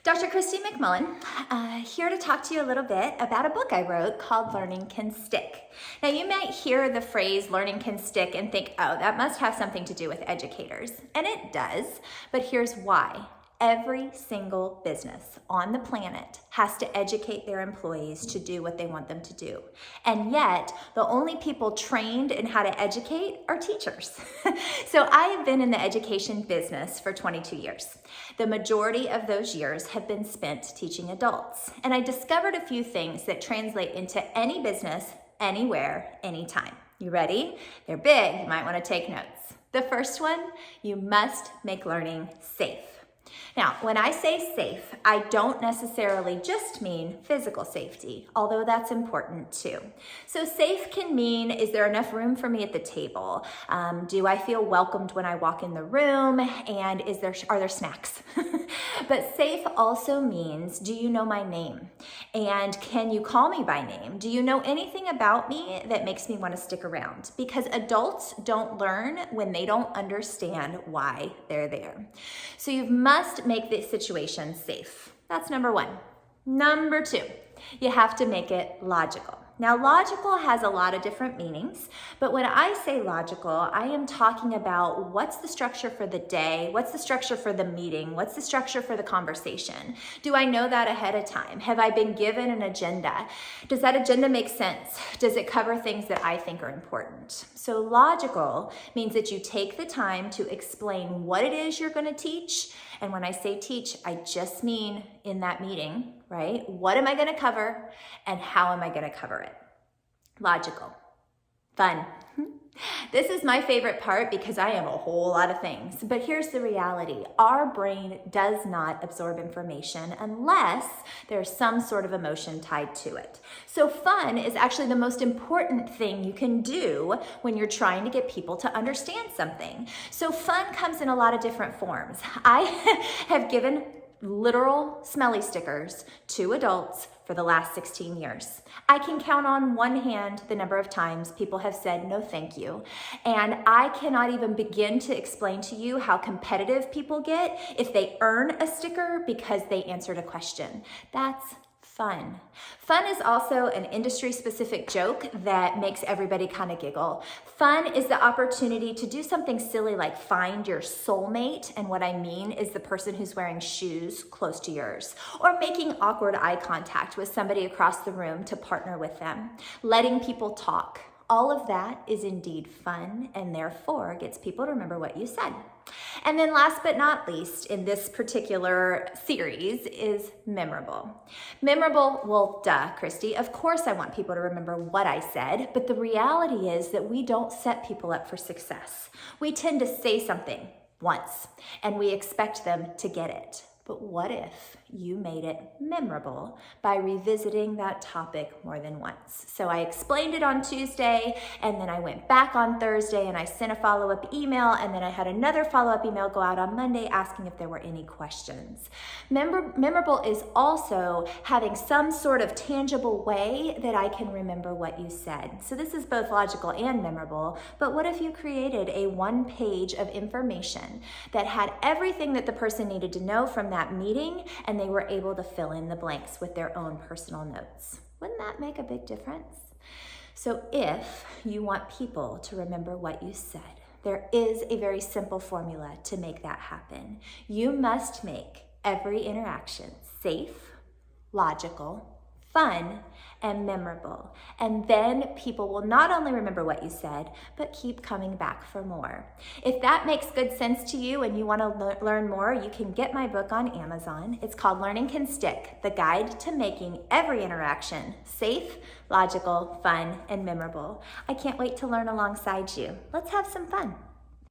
Dr. Christy McMullen, here to talk to you a little bit about a book I wrote called Learning Can Stick. Now, you might hear the phrase learning can stick and think, oh, that must have something to do with educators. And it does, but here's why. Every single business on the planet has to educate their employees to do what they want them to do. And yet, the only people trained in how to educate are teachers. So I have been in the education business for 22 years. The majority of those years have been spent teaching adults. And I discovered a few things that translate into any business, anywhere, anytime. You ready? They're big, you might want to take notes. The first one, you must make learning safe. Now, when I say safe, I don't necessarily just mean physical safety, although that's important too. So safe can mean, is there enough room for me at the table? Do I feel welcomed when I walk in the room? And are there snacks? But safe also means, do you know my name? And can you call me by name? Do you know anything about me that makes me want to stick around? Because adults don't learn when they don't understand why they're there. So you must make this situation safe. That's number one. Number two, you have to make it logical. Now, logical has a lot of different meanings, but when I say logical, I am talking about what's the structure for the day, what's the structure for the meeting, what's the structure for the conversation? Do I know that ahead of time? Have I been given an agenda? Does that agenda make sense? Does it cover things that I think are important? So logical means that you take the time to explain what it is you're going to teach. And when I say teach, I just mean in that meeting, right? What am I going to cover and how am I going to cover it? Logical. Fun. This is my favorite part because I am a whole lot of things. But here's the reality. Our brain does not absorb information unless there's some sort of emotion tied to it. So fun is actually the most important thing you can do when you're trying to get people to understand something. So fun comes in a lot of different forms. I have given literal smelly stickers to adults for the last 16 years. I can count on one hand the number of times people have said no thank you. And I cannot even begin to explain to you how competitive people get if they earn a sticker because they answered a question. That's fun. Fun is also an industry-specific joke that makes everybody kind of giggle. Fun is the opportunity to do something silly like find your soulmate, and what I mean is the person who's wearing shoes close to yours, or making awkward eye contact with somebody across the room to partner with them, letting people talk. All of that is indeed fun and therefore gets people to remember what you said. And then last but not least in this particular series is memorable. Memorable, well, duh, Christy, of course I want people to remember what I said, but the reality is that we don't set people up for success. We tend to say something once and we expect them to get it. But what if you made it memorable by revisiting that topic more than once? So I explained it on Tuesday, and then I went back on Thursday and I sent a follow-up email, and then I had another follow-up email go out on Monday asking if there were any questions. Memorable is also having some sort of tangible way that I can remember what you said. So this is both logical and memorable, but what if you created a one page of information that had everything that the person needed to know from that meeting, and they were able to fill in the blanks with their own personal notes? Wouldn't that make a big difference? So if you want people to remember what you said, there is a very simple formula to make that happen. You must make every interaction safe, logical, fun, and memorable. And then people will not only remember what you said, but keep coming back for more. If that makes good sense to you and you want to learn more, you can get my book on Amazon. It's called Learning Can Stick, The Guide to Making Every Interaction Safe, Logical, Fun, and Memorable. I can't wait to learn alongside you. Let's have some fun.